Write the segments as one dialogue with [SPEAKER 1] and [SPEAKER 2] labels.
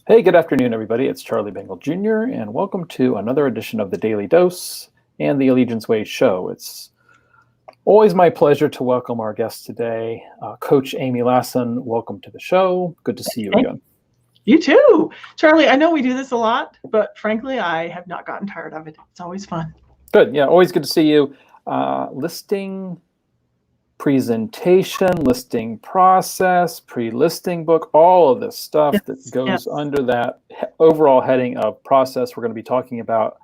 [SPEAKER 1] Hey, good afternoon, everybody. It's Charlie Bengel Jr., and welcome to another edition of the Daily Dose and the Allegiance Way show. It's always my pleasure to welcome our guest today, Coach Amy Lassen. Welcome to the show. Good to see you again.
[SPEAKER 2] You too. Charlie, I know we do this a lot, but frankly, I have not gotten tired of it. It's always fun.
[SPEAKER 1] Good. Yeah, always good to see you. Listing presentation, listing process, pre-listing book, all of this stuff that goes under that overall heading of process we're going to be talking about.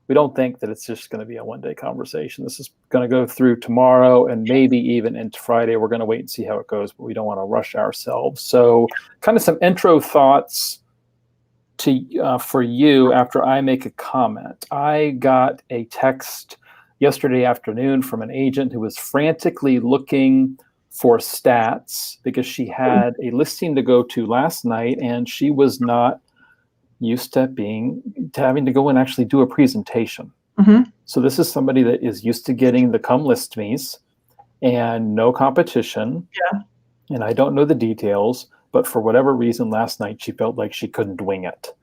[SPEAKER 1] We don't think that it's just going to be a one-day conversation. This is going to go through tomorrow and maybe even into Friday. We're going to wait and see how it goes, but we don't want to rush ourselves. So kind of some intro thoughts for you after I make a comment. I got a text yesterday afternoon from an agent who was frantically looking for stats because she had a listing to go to last night and she was not used to having to go and actually do a presentation.
[SPEAKER 2] Mm-hmm.
[SPEAKER 1] So this is somebody that is used to getting the come list me's and no competition.
[SPEAKER 2] Yeah.
[SPEAKER 1] And I don't know the details, but for whatever reason last night she felt like she couldn't wing it.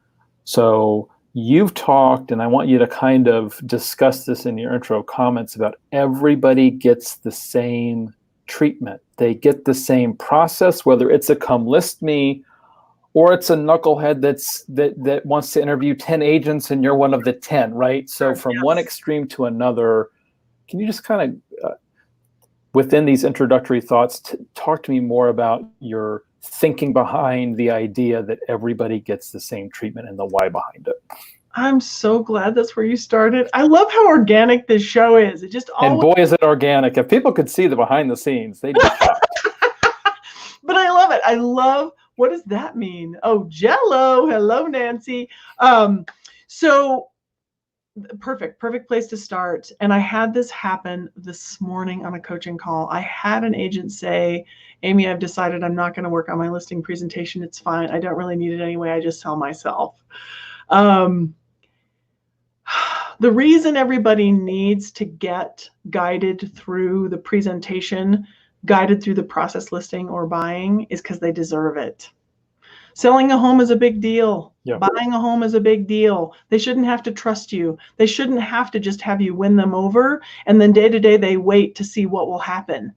[SPEAKER 1] So you've talked, and I want you to kind of discuss this in your intro comments about everybody gets the same treatment. They get the same process, whether it's a come list me or it's a knucklehead that wants to interview 10 agents and you're one of the 10, right? So from one extreme to another, can you just kind of, within these introductory thoughts, talk to me more about your thinking behind the idea that everybody gets the same treatment and the why behind it?
[SPEAKER 2] I'm so glad that's where you started. I love how organic this show is. It just always...
[SPEAKER 1] And boy, is it organic. If people could see the behind the scenes, they'd be shocked.
[SPEAKER 2] But I love it. I love, what does that mean? Oh, Jello. Hello, Nancy. So perfect place to start. And I had this happen this morning on a coaching call. I had an agent say, Amy, I've decided I'm not going to work on my listing presentation. It's fine. I don't really need it anyway. I just tell myself. The reason everybody needs to get guided through the presentation, guided through the process listing or buying is because they deserve it. Selling a home is a big deal.
[SPEAKER 1] Yeah.
[SPEAKER 2] Buying a home is a big deal. They shouldn't have to trust you. They shouldn't have to just have you win them over. And then day to day, they wait to see what will happen.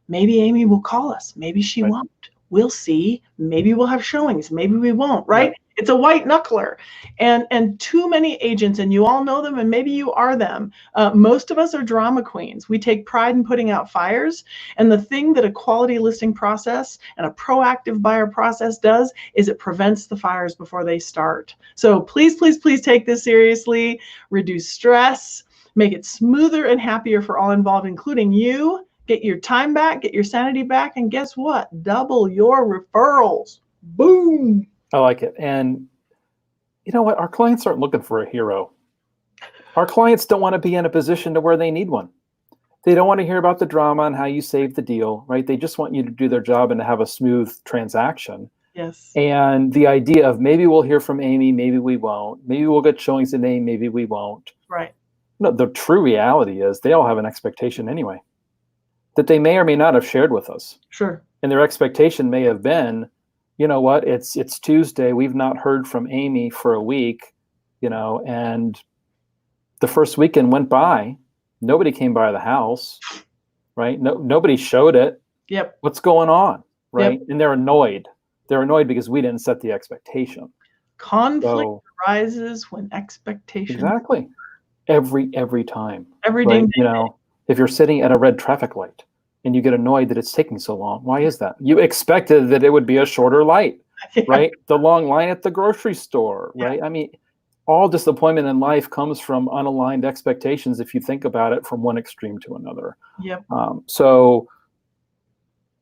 [SPEAKER 2] Maybe Amy will call us. Maybe she won't. We'll see. Maybe we'll have showings. Maybe we won't, right? Yeah. It's a white knuckler. And too many agents, and you all know them, and maybe you are them. Most of us are drama queens. We take pride in putting out fires. And the thing that a quality listing process and a proactive buyer process does is it prevents the fires before they start. So please, please, please take this seriously. Reduce stress. Make it smoother and happier for all involved, including you. Get your time back, get your sanity back, and guess what? Double your referrals. Boom.
[SPEAKER 1] I like it. And you know what? Our clients aren't looking for a hero. Our clients don't want to be in a position to where they need one. They don't want to hear about the drama and how you saved the deal, right? They just want you to do their job and to have a smooth transaction.
[SPEAKER 2] Yes.
[SPEAKER 1] And the idea of maybe we'll hear from Amy, maybe we won't. Maybe we'll get showings in Amy, maybe we won't.
[SPEAKER 2] Right.
[SPEAKER 1] No, the true reality is they all have an expectation anyway that they may or may not have shared with us.
[SPEAKER 2] Sure.
[SPEAKER 1] And their expectation may have been, you know what, it's Tuesday, we've not heard from Amy for a week, and the first weekend went by, nobody came by the house, right? Nobody showed it.
[SPEAKER 2] Yep.
[SPEAKER 1] What's going on, right?
[SPEAKER 2] Yep.
[SPEAKER 1] And they're annoyed. They're annoyed because we didn't set the expectation.
[SPEAKER 2] Conflict arises when expectations.
[SPEAKER 1] Exactly. Every time.
[SPEAKER 2] Every
[SPEAKER 1] right?
[SPEAKER 2] day.
[SPEAKER 1] If you're sitting at a red traffic light and you get annoyed that it's taking so long, why is that? You expected that it would be a shorter light, right? The long line at the grocery store, right? I mean, all disappointment in life comes from unaligned expectations if you think about it from one extreme to another.
[SPEAKER 2] Yep.
[SPEAKER 1] So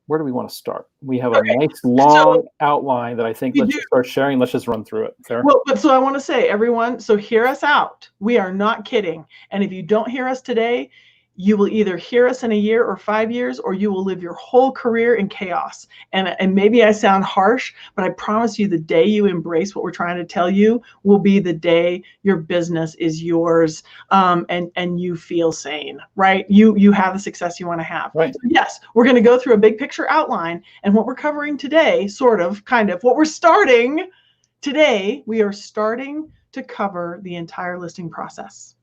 [SPEAKER 1] where do we want to start? We have a nice long outline that I think let's just start sharing. Let's just run through it. Fair?
[SPEAKER 2] Well, but so I want to say, everyone, so hear us out. We are not kidding. And if you don't hear us today, you will either hear us in a year or 5 years, or you will live your whole career in chaos. And maybe I sound harsh, but I promise you the day you embrace what we're trying to tell you will be the day your business is yours, and you feel sane, right? You have the success you want to have.
[SPEAKER 1] Right.
[SPEAKER 2] So yes, we're going to go through a big picture outline, and what we're covering today, kind of, what we're starting today we are starting to cover the entire listing process.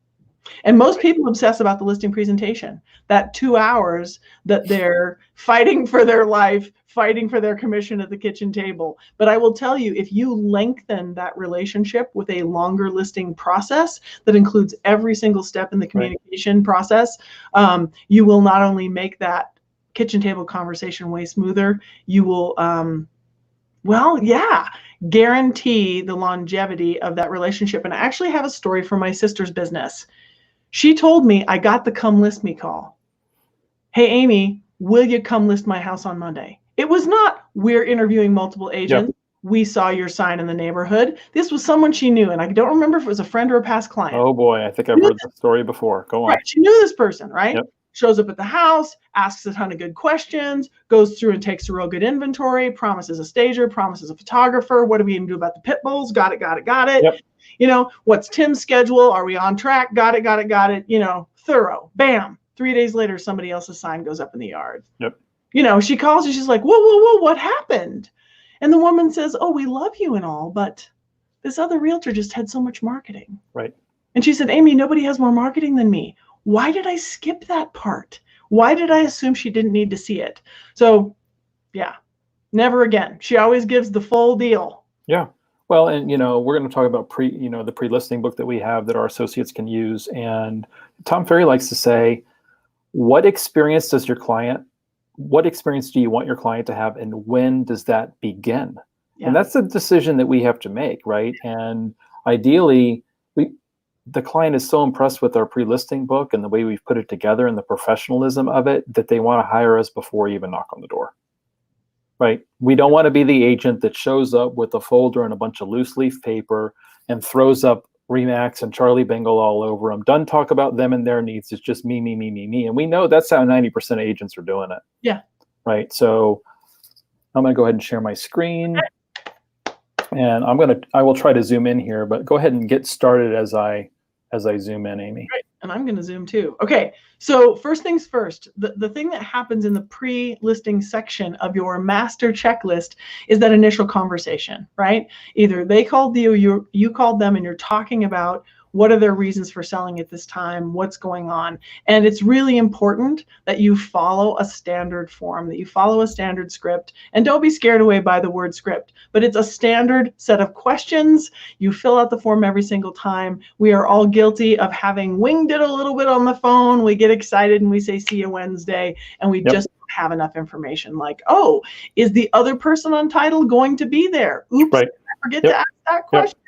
[SPEAKER 2] And most people obsess about the listing presentation, that 2 hours that they're fighting for their life, fighting for their commission at the kitchen table. But I will tell you, if you lengthen that relationship with a longer listing process that includes every single step in the communication process, you will not only make that kitchen table conversation way smoother, you will, guarantee the longevity of that relationship. And I actually have a story from my sister's business. She told me, I got the come list me call. Hey, Amy, will you come list my house on Monday? It was not, we're interviewing multiple agents. Yep. We saw your sign in the neighborhood. This was someone she knew, and I don't remember if it was a friend or a past client.
[SPEAKER 1] Oh boy, I think I've heard this story before. Go on.
[SPEAKER 2] Right. She knew this person, right? Yep. Shows up at the house, asks a ton of good questions, goes through and takes a real good inventory, promises a stager, promises a photographer. What do we even do about the pit bulls? Got it. Yep. You know, what's Tim's schedule? Are we on track? Got it. You know, thorough. Bam. 3 days later, somebody else's sign goes up in the yard.
[SPEAKER 1] Yep.
[SPEAKER 2] You know, she calls and she's like, whoa, what happened? And the woman says, oh, we love you and all, but this other realtor just had so much marketing.
[SPEAKER 1] Right.
[SPEAKER 2] And she said, Amy, nobody has more marketing than me. Why did I skip that part? Why did I assume she didn't need to see it? So, yeah, never again. She always gives the full deal.
[SPEAKER 1] Yeah. Well, and, you know, we're going to talk about the pre-listing book that we have that our associates can use. And Tom Ferry likes to say, what experience do you want your client to have, and when does that begin? Yeah. And that's the decision that we have to make, right? And ideally, the client is so impressed with our pre-listing book and the way we've put it together and the professionalism of it that they want to hire us before we even knock on the door, right? We don't want to be the agent that shows up with a folder and a bunch of loose leaf paper and throws up Remax and Charlie Bengel all over them. Doesn't talk about them and their needs. It's just me. And we know that's how 90% of agents are doing it.
[SPEAKER 2] Yeah.
[SPEAKER 1] Right. So I'm going to go ahead and share my screen. And I will try to zoom in here, but go ahead and get started as I zoom in, Amy.
[SPEAKER 2] Right. And I'm going to zoom too. Okay. So first things first, the thing that happens in the pre-listing section of your master checklist is that initial conversation, right? Either they called you, you called them, and you're talking about what are their reasons for selling at this time, what's going on. And it's really important that you follow a standard form, that you follow a standard script, and don't be scared away by the word script, but it's a standard set of questions. You fill out the form every single time. We are all guilty of having winged it a little bit on the phone. We get excited and we say, see you Wednesday, and we just don't have enough information, like, oh, is the other person on title going to be there? Oops,
[SPEAKER 1] right.
[SPEAKER 2] I forget to ask that question.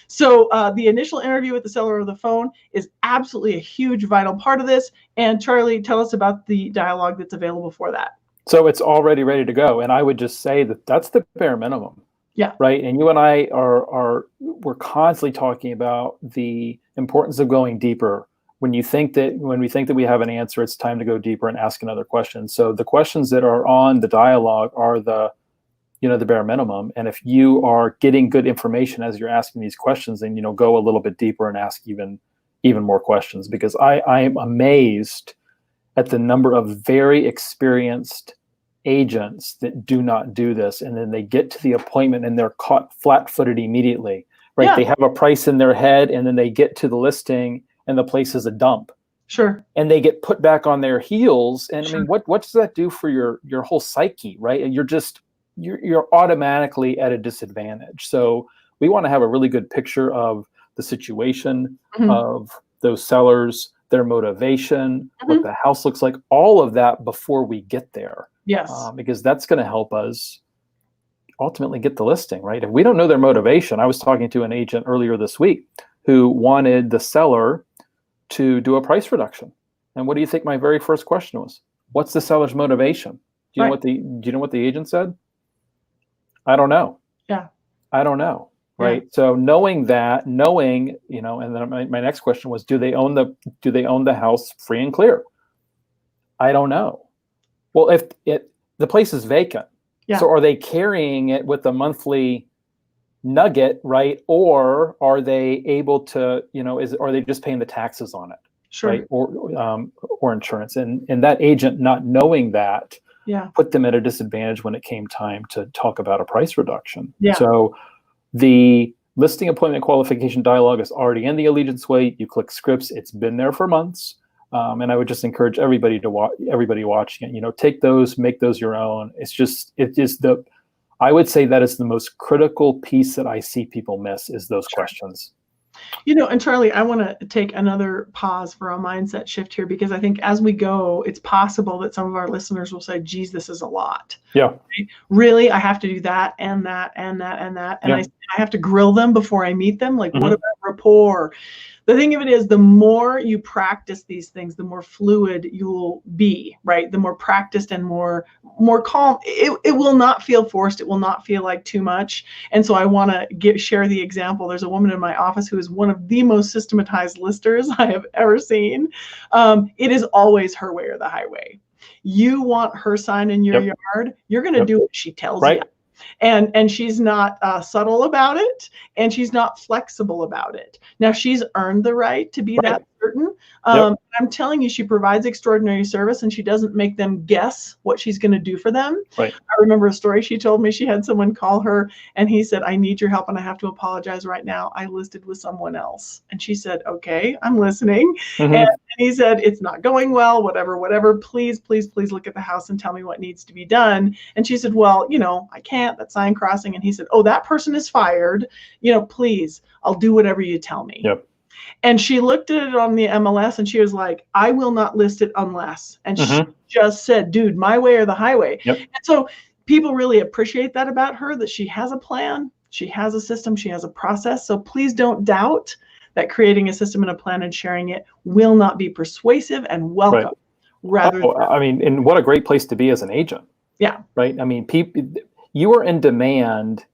[SPEAKER 2] So the initial interview with the seller over the phone is absolutely a huge, vital part of this. And Charlie, tell us about the dialogue that's available for that.
[SPEAKER 1] So it's already ready to go. And I would just say that that's the bare minimum.
[SPEAKER 2] Yeah.
[SPEAKER 1] Right. And you and I we're constantly talking about the importance of going deeper. When we think that we have an answer, it's time to go deeper and ask another question. So the questions that are on the dialogue are the bare minimum. And if you are getting good information as you're asking these questions, then, go a little bit deeper and ask even more questions, because I am amazed at the number of very experienced agents that do not do this. And then they get to the appointment and they're caught flat-footed immediately, right? Yeah. They have a price in their head and then they get to the listing and the place is a dump.
[SPEAKER 2] Sure.
[SPEAKER 1] And they get put back on their heels. And I mean, what does that do for your whole psyche, right? And you're automatically at a disadvantage. So we want to have a really good picture of the situation, of those sellers, their motivation, what the house looks like, all of that before we get there.
[SPEAKER 2] Yes.
[SPEAKER 1] Because that's going to help us ultimately get the listing, right? If we don't know their motivation, I was talking to an agent earlier this week who wanted the seller to do a price reduction. And what do you think my very first question was? What's the seller's motivation? Do you know what the agent said? I don't know.
[SPEAKER 2] Yeah.
[SPEAKER 1] I don't know. Right. Yeah. So knowing, and then my next question was, do they own the house free and clear? I don't know. Well, if the place is vacant, so are they carrying it with a monthly nugget, right? Or are they able to, are they just paying the taxes on it?
[SPEAKER 2] Sure.
[SPEAKER 1] Right. Or insurance. And that agent not knowing that, put them at a disadvantage when it came time to talk about a price reduction.
[SPEAKER 2] Yeah.
[SPEAKER 1] So The listing appointment qualification dialogue is already in the Allegiance Way. You click scripts. It's been there for months. And I would just encourage everybody to watch, everybody watching it, take those, make those your own. I would say that is the most critical piece that I see people miss is those questions.
[SPEAKER 2] And Charlie, I want to take another pause for a mindset shift here, because I think as we go, it's possible that some of our listeners will say, geez, this is a lot.
[SPEAKER 1] Yeah.
[SPEAKER 2] Right? Really? I have to do that and that and that and that. And I have to grill them before I meet them. Like, what about rapport? The thing of it is, the more you practice these things, the more fluid you'll be, right? The more practiced and more calm. It will not feel forced. It will not feel like too much. And so I want to share the example. There's a woman in my office who is one of the most systematized listers I have ever seen. It is always her way or the highway. You want her sign in your yard, you're going to do what she tells you. And she's not subtle about it, and she's not flexible about it. Now, she's earned the right to be that certain. I'm telling you, she provides extraordinary service, and she doesn't make them guess what she's going to do for them. I remember a story she told me. She had someone call her, and he said, I need your help, and I have to apologize right now. I listed with someone else. And she said, okay, I'm listening. And he said, it's not going well, whatever. Please look at the house and tell me what needs to be done. And she said, well, I can't. That's sign crossing. And he said, oh, that person is fired. Please, I'll do whatever you tell me. And she looked at it on the MLS, and she was like, I will not list it unless. And she just said, dude, my way or the highway. And so people really appreciate that about her, that she has a plan, she has a system, she has a process. So please don't doubt that creating a system and a plan and sharing it will not be persuasive and welcome.
[SPEAKER 1] And what a great place to be as an agent. Right. I mean, you are in demand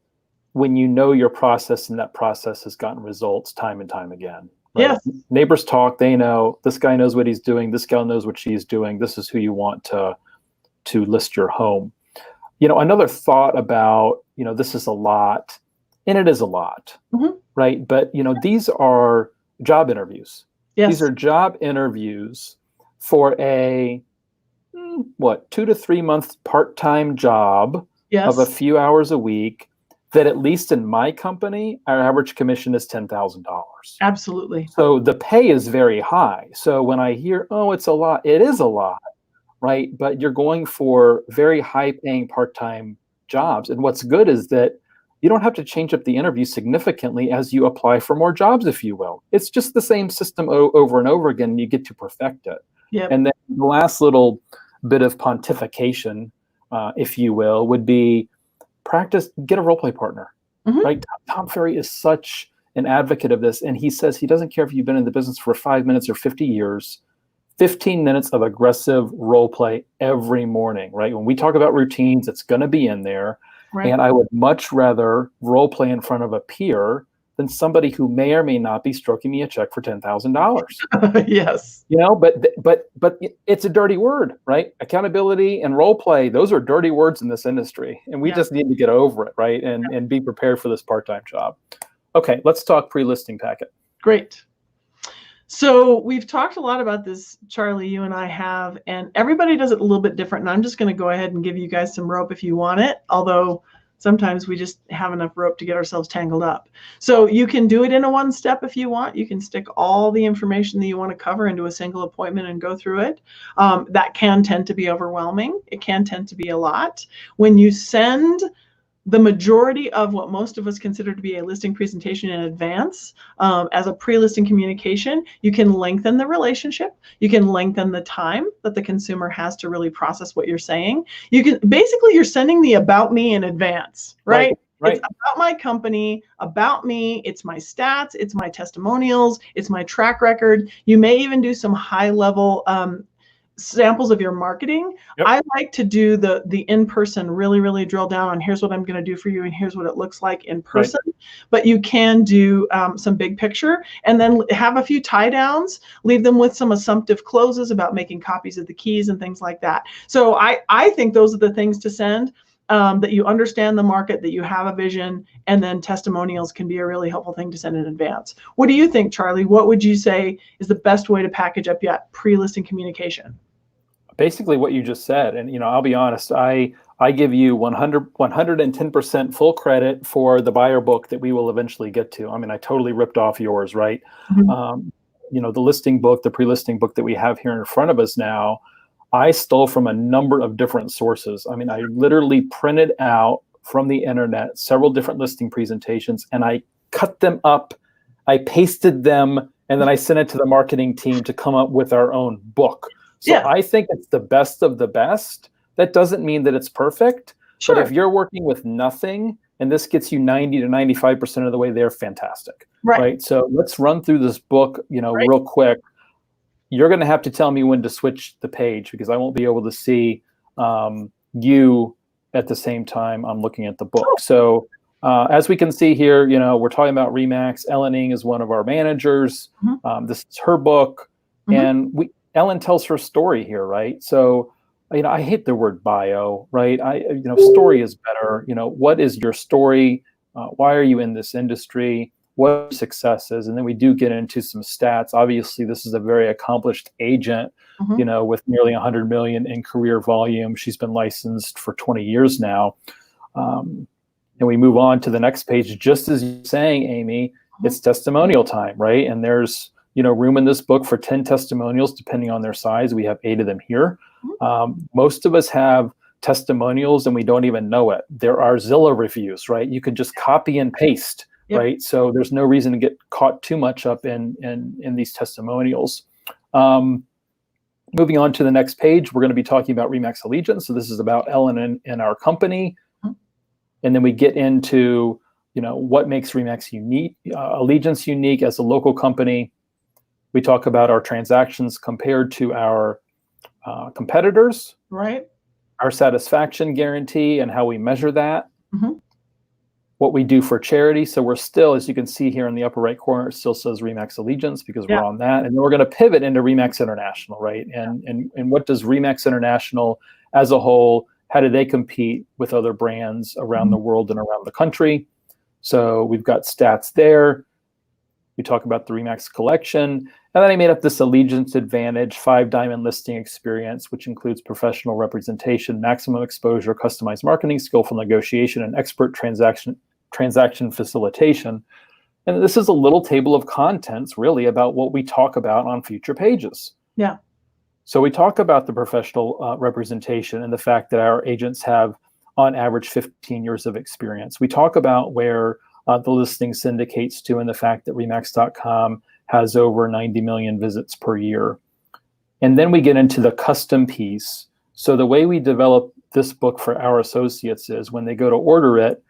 [SPEAKER 1] when you know your process, and that process has gotten results time and time again. Right? Neighbors talk, they know, this guy knows what he's doing, this gal knows what she's doing, this is who you want to list your home. Another thought about, this is a lot, and it is a lot, right? But, these are job interviews. These are job interviews for a, 2 to 3 month part-time job of a few hours a week, that at least in my company, our average commission is $10,000.
[SPEAKER 2] Absolutely.
[SPEAKER 1] So the pay is very high. So when I hear, oh, it's a lot, it is a lot, right? But you're going for very high paying part-time jobs. And what's good is that you don't have to change up the interview significantly as you apply for more jobs, if you will. It's just the same system over and over again, and you get to perfect it. And then the last little bit of pontification, if you will, would be practice, get a role play partner, right? Tom Ferry is such an advocate of this. And he says he doesn't care if you've been in the business for 5 minutes or 50 years, 15 minutes of aggressive role play every morning, right? When we talk about routines, it's going to be in there. And I would much rather role play in front of a peer than somebody who may or may not be stroking me a check for $10,000.
[SPEAKER 2] Yes.
[SPEAKER 1] But it's a dirty word, right? Accountability and role play, those are dirty words in this industry. And we just need to get over it, right? And be prepared for this part-time job. Okay, let's talk pre-listing packet.
[SPEAKER 2] Great. So we've talked a lot about this, Charlie, you and I have, and everybody does it a little bit different. And I'm just going to go ahead and give you guys some rope if you want it, although sometimes we just have enough rope to get ourselves tangled up. So you can do it in a one step if you want. You can stick all the information that you want to cover into a single appointment and go through it. That can tend to be overwhelming. It can tend to be a lot. When you send the majority of what most of us consider to be a listing presentation in advance as a pre-listing communication, you can lengthen the relationship. You can lengthen the time that the consumer has to really process what you're saying. You can basically, you're sending the about me in advance, right? It's about my company, about me. It's my stats. It's my testimonials. It's my track record. You may even do some high level samples of your marketing. I like to do the in-person, really drill down on here's what I'm going to do for you and here's what it looks like in person. But you can do some big picture and then have a few tie downs, leave them with some assumptive closes about making copies of the keys and things like that. So I think those are the things to send, that you understand the market, that you have a vision, and then testimonials can be a really helpful thing to send in advance. What do you think, Charlie? What would you say is the best way to package up yet pre-listing communication?
[SPEAKER 1] Basically what you just said. And, I'll be honest, I I give you 110% full credit for the buyer book that we will eventually get to. I mean, I totally ripped off yours, right?
[SPEAKER 2] Mm-hmm.
[SPEAKER 1] The listing book, the pre-listing book that we have here in front of us now, I stole from a number of different sources. I mean, I literally printed out from the internet several different listing presentations, and I cut them up, I pasted them, and then I sent it to the marketing team to come up with our own book. So
[SPEAKER 2] Yeah.
[SPEAKER 1] I think it's the best of the best. That doesn't mean that it's perfect,
[SPEAKER 2] Sure.
[SPEAKER 1] but if you're working with nothing and this gets you 90 to 95% of the way there, fantastic. Right. So let's run through this book, real quick. You're going to have to tell me when to switch the page because I won't be able to see you at the same time I'm looking at the book.
[SPEAKER 2] Oh.
[SPEAKER 1] So as we can see here, we're talking about RE/MAX. Ellen Ng is one of our managers.
[SPEAKER 2] Mm-hmm.
[SPEAKER 1] This is her book.
[SPEAKER 2] Mm-hmm.
[SPEAKER 1] And Ellen tells her story here, right? So, I hate the word bio, right? Story is better. What is your story? Why are you in this industry? What are successes? And then we do get into some stats. Obviously, this is a very accomplished agent,
[SPEAKER 2] Mm-hmm.
[SPEAKER 1] with nearly 100 million in career volume. She's been licensed for 20 years now. And we move on to the next page. Just as you're saying, Amy, it's testimonial time, right? And there's room in this book for 10 testimonials, depending on their size. We have 8 of them here. Most of us have testimonials and we don't even know it. There are Zillow reviews, right? You can just copy and paste, right? So there's no reason to get caught too much up in these testimonials. Moving on to the next page, we're going to be talking about RE/MAX Allegiance. So this is about Ellen and our company. And then we get into, what makes RE/MAX unique, Allegiance unique as a local company. We talk about our transactions compared to our competitors,
[SPEAKER 2] right?
[SPEAKER 1] Our satisfaction guarantee and how we measure that,
[SPEAKER 2] Mm-hmm.
[SPEAKER 1] what we do for charity. So we're still, as you can see here in the upper right corner, it still says RE/MAX Allegiance because we're on that. And then we're going to pivot into RE/MAX International, right? And what does RE/MAX International as a whole, how do they compete with other brands around the world and around the country? So we've got stats there. We talk about the RE/MAX collection. And then I made up this Allegiance Advantage 5-diamond listing experience, which includes professional representation, maximum exposure, customized marketing, skillful negotiation, and expert transaction facilitation. And this is a little table of contents really about what we talk about on future pages.
[SPEAKER 2] Yeah.
[SPEAKER 1] So we talk about the professional representation and the fact that our agents have on average 15 years of experience. We talk about where the listing syndicates to and the fact that RE/MAX.com has over 90 million visits per year. And then we get into the custom piece. So the way we develop this book for our associates is when they go to order it,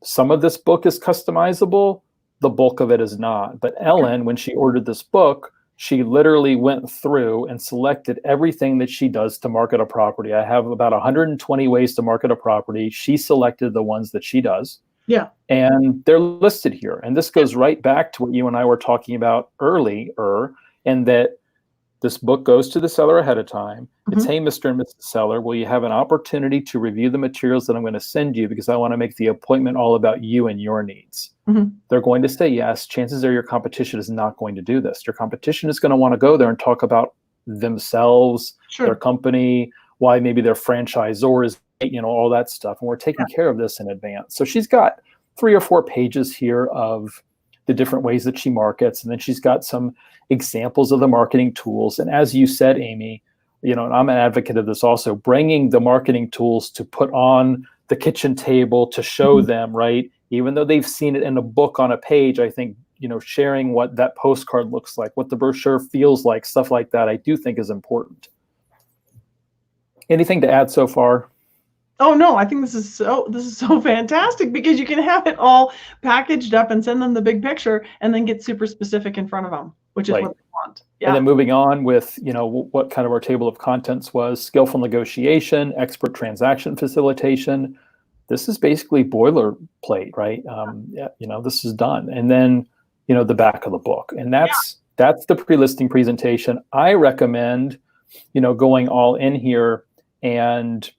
[SPEAKER 1] some of this book is customizable, the bulk of it is not. But Ellen, when she ordered this book, she literally went through and selected everything that she does to market a property. I have about 120 ways to market a property. She selected the ones that she does.
[SPEAKER 2] Yeah.
[SPEAKER 1] And they're listed here. And this goes right back to what you and I were talking about earlier, and that this book goes to the seller ahead of time. It's, hey, Mr. and Mrs. Seller, will you have an opportunity to review the materials that I'm going to send you because I want to make the appointment all about you and your needs? They're going to say yes. Chances are your competition is not going to do this. Your competition is going to want to go there and talk about themselves, their company, why maybe their franchisor is, all that stuff. And we're taking care of this in advance. So she's got 3 or 4 pages here of the different ways that she markets. And then she's got some examples of the marketing tools. And as you said, Amy, and I'm an advocate of this also, bringing the marketing tools to put on the kitchen table to show them, right? Even though they've seen it in a book on a page, I think, sharing what that postcard looks like, what the brochure feels like, stuff like that, I do think is important. Anything to add so far?
[SPEAKER 2] Oh no, I think this is so fantastic because you can have it all packaged up and send them the big picture and then get super specific in front of them, which is what they want. Yeah.
[SPEAKER 1] And then moving on with, what kind of our table of contents was: skillful negotiation, expert transaction facilitation. This is basically boilerplate, right? This is done. And then, the back of the book. And that's the pre-listing presentation. I recommend, going all in here and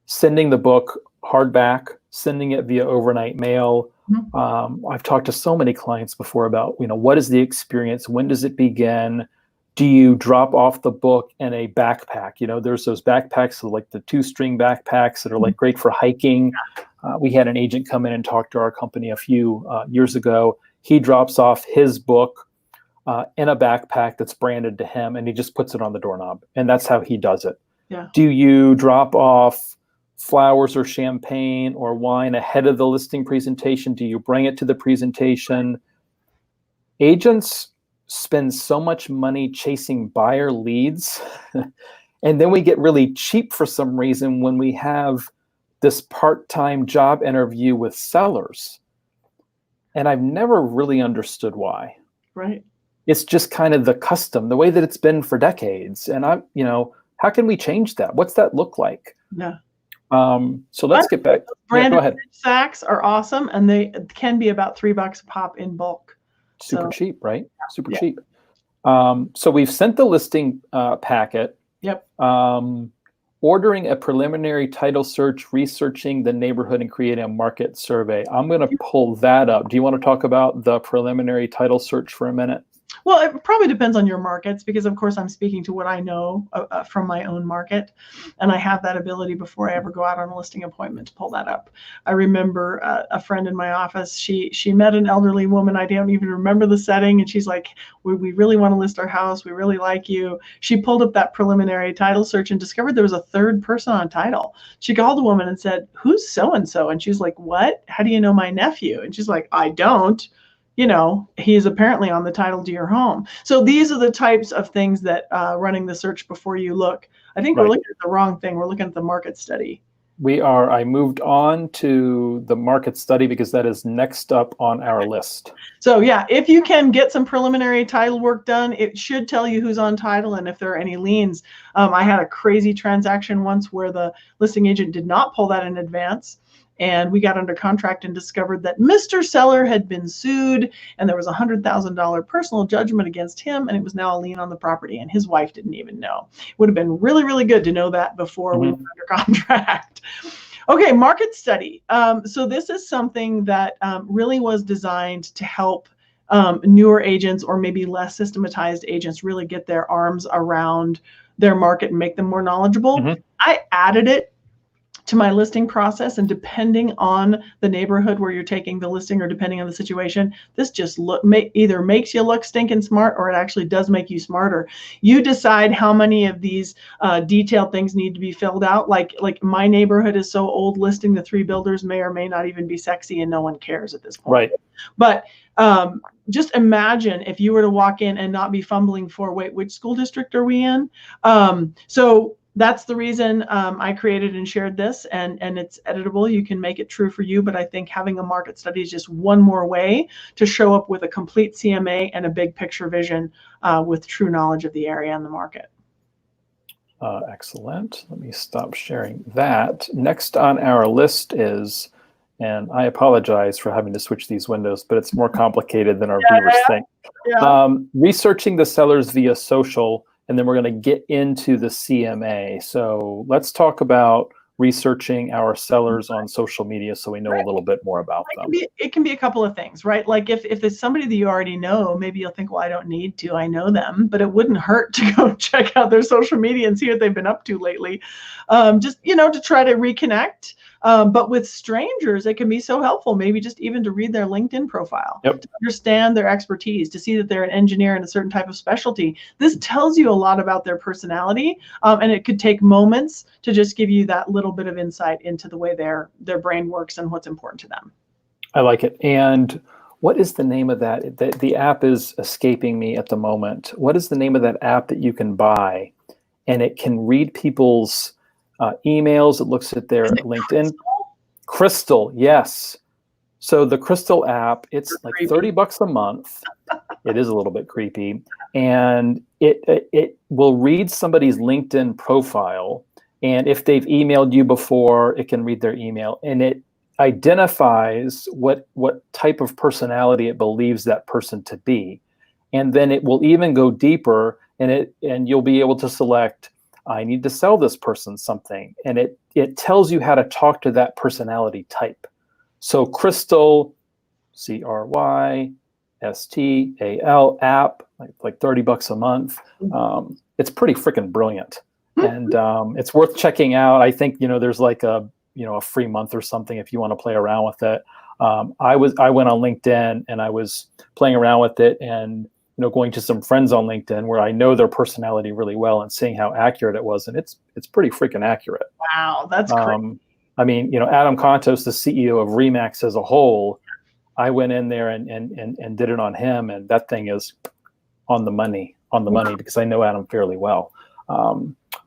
[SPEAKER 1] sending the book hardback, sending it via overnight mail. I've talked to so many clients before about, what is the experience? When does it begin? Do you drop off the book in a backpack? You know, there's those backpacks, like the 2-string backpacks that are like great for hiking. We had an agent come in and talk to our company a few years ago. He drops off his book in a backpack that's branded to him, and he just puts it on the doorknob, and that's how he does it.
[SPEAKER 2] Yeah.
[SPEAKER 1] Do you drop off flowers or champagne or wine ahead of the listing presentation? Do you bring it to the presentation? Agents spend so much money chasing buyer leads, and then we get really cheap for some reason when we have this part-time job interview with sellers. And I've never really understood why.
[SPEAKER 2] Right.
[SPEAKER 1] It's just kind of the custom, the way that it's been for decades. And how can we change that? What's that look like?
[SPEAKER 2] Yeah.
[SPEAKER 1] So let's get back.
[SPEAKER 2] Branded
[SPEAKER 1] go ahead.
[SPEAKER 2] sacks are awesome, and they can be about $3 a pop in bulk.
[SPEAKER 1] Super cheap, right? Super
[SPEAKER 2] Yeah.
[SPEAKER 1] cheap. So we've sent the listing packet.
[SPEAKER 2] Yep.
[SPEAKER 1] Ordering a preliminary title search, researching the neighborhood, and creating a market survey. I'm going to pull that up. Do you want to talk about the preliminary title search for a minute?
[SPEAKER 2] Well, it probably depends on your markets, because of course I'm speaking to what I know from my own market, and I have that ability before I ever go out on a listing appointment to pull that up. I remember a friend in my office, she met an elderly woman. I don't even remember the setting, and she's like, we really want to list our house. We really like you. She pulled up that preliminary title search and discovered there was a third person on title. She called the woman and said, "Who's so-and-so?" And she's like, "What? How do you know my nephew?" And she's like, "I don't. You know, he's apparently on the title to your home." So these are the types of things that running the search before you look. I think we're looking at the wrong thing. We're looking at the market study.
[SPEAKER 1] We are. I moved on to the market study because that is next up on our list.
[SPEAKER 2] So yeah, if you can get some preliminary title work done, it should tell you who's on title and if there are any liens. I had a crazy transaction once where the listing agent did not pull that in advance. And we got under contract and discovered that Mr. Seller had been sued, and there was a $100,000 personal judgment against him, and it was now a lien on the property, and his wife didn't even know. It would have been really, really good to know that before we went under contract. Okay, market study. So this is something that really was designed to help newer agents, or maybe less systematized agents, really get their arms around their market and make them more knowledgeable. I added it to my listing process, and depending on the neighborhood where you're taking the listing, or depending on the situation, this just either makes you look stinking smart, or it actually does make you smarter. You decide how many of these detailed things need to be filled out. Like my neighborhood is so old, listing the 3 builders may or may not even be sexy, and no one cares at this point.
[SPEAKER 1] Right.
[SPEAKER 2] But just imagine if you were to walk in and not be fumbling for, wait, which school district are we in? So that's the reason I created and shared this, and it's editable. You can make it true for you, but I think having a market study is just one more way to show up with a complete CMA and a big picture vision with true knowledge of the area and the market.
[SPEAKER 1] Excellent. Let me stop sharing that. Next on our list is, and I apologize for having to switch these windows, but it's more complicated than our viewers think. Researching the sellers via social, and then we're going to get into the CMA. So let's talk about researching our sellers on social media so we know a little bit more about them.
[SPEAKER 2] It can be a couple of things, right? Like if it's somebody that you already know, maybe you'll think, well, I don't need to, I know them, but it wouldn't hurt to go check out their social media and see what they've been up to lately. Just, to try to reconnect. But with strangers, it can be so helpful, maybe just even to read their LinkedIn profile, to understand their expertise, to see that they're an engineer in a certain type of specialty. This tells you a lot about their personality, and it could take moments to just give you that little bit of insight into the way their brain works and what's important to them.
[SPEAKER 1] I like it. And what is the name of that? The app is escaping me at the moment. What is the name of that app that you can buy, and it can read people's emails? It looks at their LinkedIn. Crystal, yes. So the Crystal app, it's like $30 a month. It is a little bit creepy, and it will read somebody's LinkedIn profile, and if they've emailed you before, it can read their email, and it identifies what type of personality it believes that person to be, and then it will even go deeper, and you'll be able to select, I need to sell this person something, and it tells you how to talk to that personality type. So Crystal, CRYSTAL app, like $30 a month. It's pretty freaking brilliant. And it's worth checking out. I think, there's like a free month or something if you want to play around with it. I went on LinkedIn and I was playing around with it and, going to some friends on LinkedIn where I know their personality really well and seeing how accurate it was. And it's pretty freaking accurate.
[SPEAKER 2] Wow, that's crazy.
[SPEAKER 1] I mean, Adam Contos, the CEO of Remax as a whole, I went in there and did it on him. And that thing is on the money because I know Adam fairly well.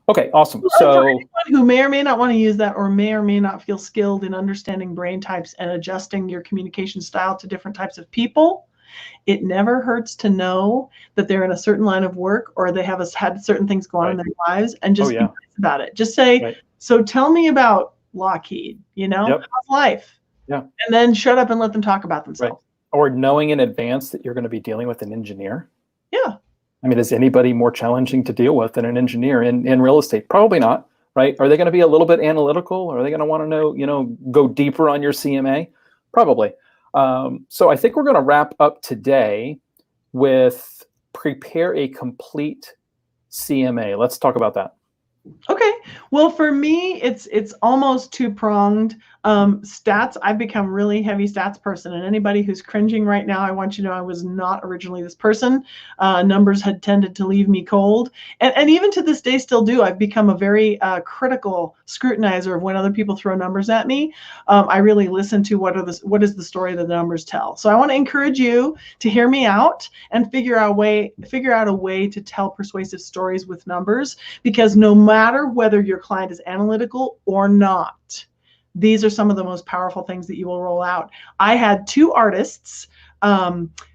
[SPEAKER 1] Okay, awesome. So
[SPEAKER 2] for anyone who may or may not want to use that or may not feel skilled in understanding brain types and adjusting your communication style to different types of people, it never hurts to know that they're in a certain line of work or they have had certain things going on in their lives and just be nice about it. Just say, so tell me about Lockheed, how's life?
[SPEAKER 1] Yeah.
[SPEAKER 2] And then shut up and let them talk about themselves.
[SPEAKER 1] Right. Or knowing in advance that you're going to be dealing with an engineer.
[SPEAKER 2] Yeah.
[SPEAKER 1] I mean, is anybody more challenging to deal with than an engineer in real estate? Probably not, right? Are they going to be a little bit analytical? Or are they going to want to know, go deeper on your CMA? Probably. So I think we're going to wrap up today with prepare a complete CMA. Let's talk about that.
[SPEAKER 2] Okay. Well, for me, it's almost two-pronged. Stats, I've become really heavy stats person, and anybody who's cringing right now, I want you to know I was not originally this person. Numbers had tended to leave me cold, and even to this day still do. I've become a very critical scrutinizer of when other people throw numbers at me. I really listen to what is the story that the numbers tell. So I want to encourage you to hear me out and figure out a way to tell persuasive stories with numbers, because no matter whether your client is analytical or not, these are some of the most powerful things that you will roll out. I had two artists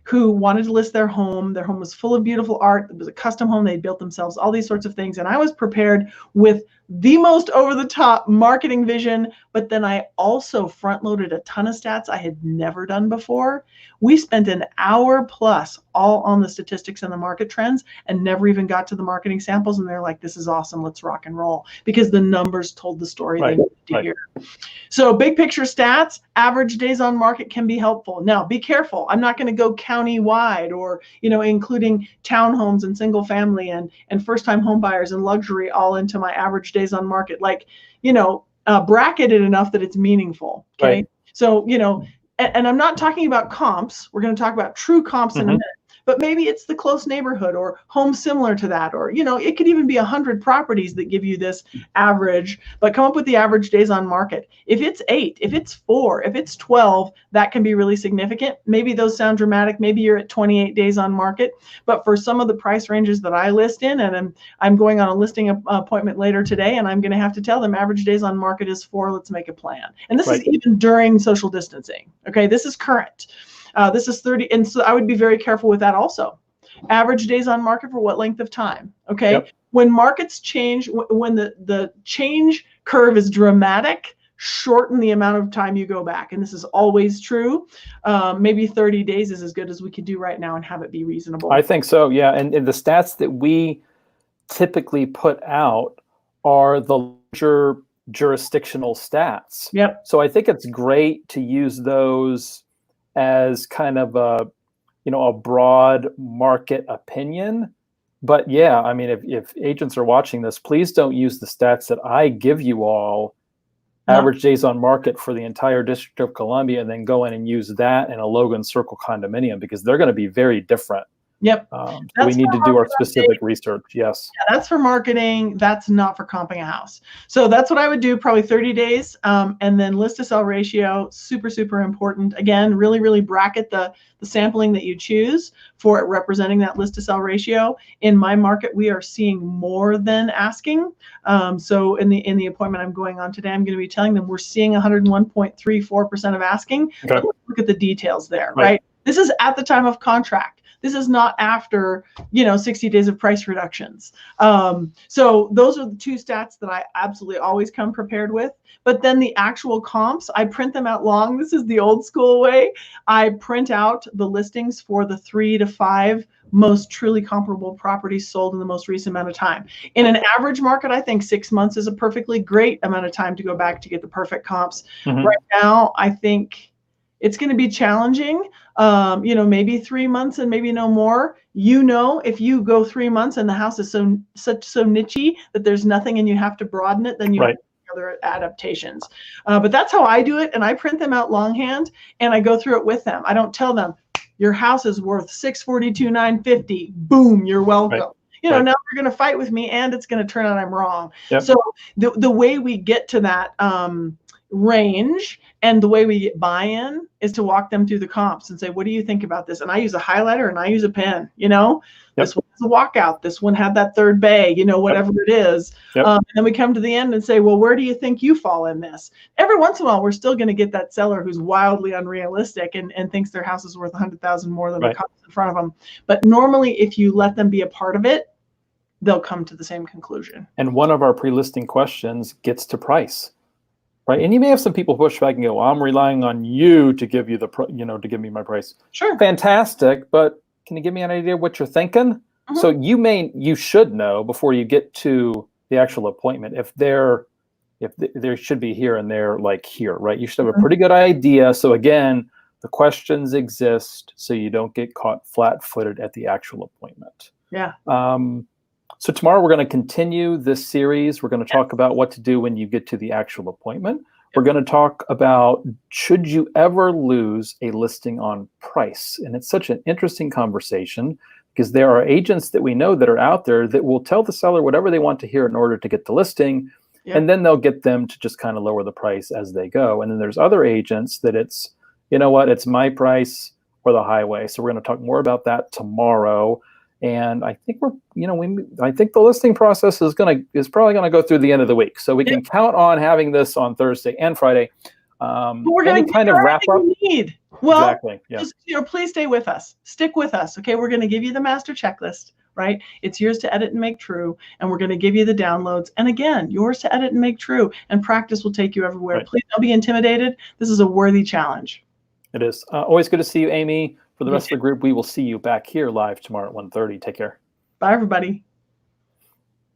[SPEAKER 2] who wanted to list their home. Their home was full of beautiful art. It was a custom home. They built themselves, all these sorts of things. And I was prepared with the most over-the-top marketing vision, but then I also front-loaded a ton of stats I had never done before. We spent an hour plus all on the statistics and the market trends and never even got to the marketing samples. And they're like, this is awesome. Let's rock and roll, because the numbers told the story they needed to hear. So big picture stats, average days on market can be helpful. Now, be careful. I'm not going to go county-wide or, including townhomes and single family and first-time home buyers and luxury all into my average days on market. Like, bracket it enough that it's meaningful. Okay.
[SPEAKER 1] Right.
[SPEAKER 2] So, and I'm not talking about comps. We're going to talk about true comps in a minute. But maybe it's the close neighborhood or home similar to that, or it could even be 100 properties that give you this average. But come up with the average days on market. If it's 8, if it's 4, if it's 12, that can be really significant. Maybe those sound dramatic. Maybe you're at 28 days on market. But for some of the price ranges that I list in, and I'm going on a listing appointment later today, and I'm going to have to tell them average days on market is 4. Let's make a plan. And this is even during social distancing. Okay, this is current. This is 30, and so I would be very careful with that also. Average days on market for what length of time? Okay, when markets change, when the change curve is dramatic, shorten the amount of time you go back, and this is always true. Maybe 30 days is as good as we could do right now and have it be reasonable.
[SPEAKER 1] I think so, yeah. And the stats that we typically put out are the larger jurisdictional stats.
[SPEAKER 2] Yep.
[SPEAKER 1] So I think it's great to use those as kind of a broad market opinion. But yeah, I mean, if agents are watching this, please don't use the stats that I give you all, average days on market for the entire District of Columbia, and then go in and use that in a Logan Circle condominium, because they're going to be very different.
[SPEAKER 2] Yep.
[SPEAKER 1] So we need to do our specific research. Yes.
[SPEAKER 2] Yeah, that's for marketing. That's not for comping a house. So that's what I would do, probably 30 days. And then list to sell ratio, super, super important. Again, really, really bracket the sampling that you choose for it representing that list to sell ratio. In my market, we are seeing more than asking. So in the appointment I'm going on today, I'm going to be telling them we're seeing 101.34% of asking.
[SPEAKER 1] Okay.
[SPEAKER 2] But let's look at the details there, right? This is at the time of contract. This is not after, 60 days of price reductions. So those are the two stats that I absolutely always come prepared with. But then the actual comps, I print them out long. This is the old school way. I print out the listings for the 3 to 5 most truly comparable properties sold in the most recent amount of time. In an average market, I think 6 months is a perfectly great amount of time to go back to get the perfect comps. Right now, I think It's going to be challenging, you know, maybe 3 months and maybe no more. You know, if you go 3 months and the house is so nichey that there's nothing and you have to broaden it, then you have other adaptations. But that's how I do it, and I print them out longhand and I go through it with them. I don't tell them your house is worth $642,950. Boom, you're welcome.
[SPEAKER 1] Right.
[SPEAKER 2] You know, now you're going to fight with me, and it's going to turn out I'm wrong.
[SPEAKER 1] Yep.
[SPEAKER 2] So the way we get to that range and the way we get buy-in is to walk them through the comps and say, what do you think about this? And I use a highlighter and I use a pen, you know. This one has a walkout, this one had that third bay, you know, whatever it is. And then we come to the end and say, well, where do you think you fall in this? Every once in a while, we're still going to get that seller who's wildly unrealistic and thinks their house is worth $100,000 more than the cost in front of them. But normally, if you let them be a part of it, they'll come to the same conclusion.
[SPEAKER 1] And one of our pre-listing questions gets to price. Right, and you may have some people push back and go, well, I'm relying on you to give you the, to give me my price.
[SPEAKER 2] Sure.
[SPEAKER 1] Fantastic, but can you give me an idea of what you're thinking? Mm-hmm. So you should know before you get to the actual appointment if there should be here and there, like here, right? You should have a pretty good idea. So again, the questions exist so you don't get caught flat-footed at the actual appointment.
[SPEAKER 2] Yeah.
[SPEAKER 1] So tomorrow we're going to continue this series. We're going to talk about what to do when you get to the actual appointment. We're going to talk about, should you ever lose a listing on price? And it's such an interesting conversation because there are agents that we know that are out there that will tell the seller whatever they want to hear in order to get the listing. And then they'll get them to just kind of lower the price as they go. And then there's other agents that it's, you know what, it's my price or the highway. So we're going to talk more about that tomorrow. And I think I think the listing process is probably gonna go through the end of the week, so we can count on having this on Thursday and Friday.
[SPEAKER 2] We're going to kind of wrap up. Need. Well, exactly. Yeah. Just please stay with us. Stick with us, okay? We're going to give you the master checklist, right? It's yours to edit and make true, and we're going to give you the downloads. And again, yours to edit and make true, and practice will take you everywhere. Right. Please don't be intimidated. This is a worthy challenge.
[SPEAKER 1] It is. Always good to see you, Amy. For the rest of the group, we will see you back here live tomorrow at 1:30. Take care.
[SPEAKER 2] Bye, everybody.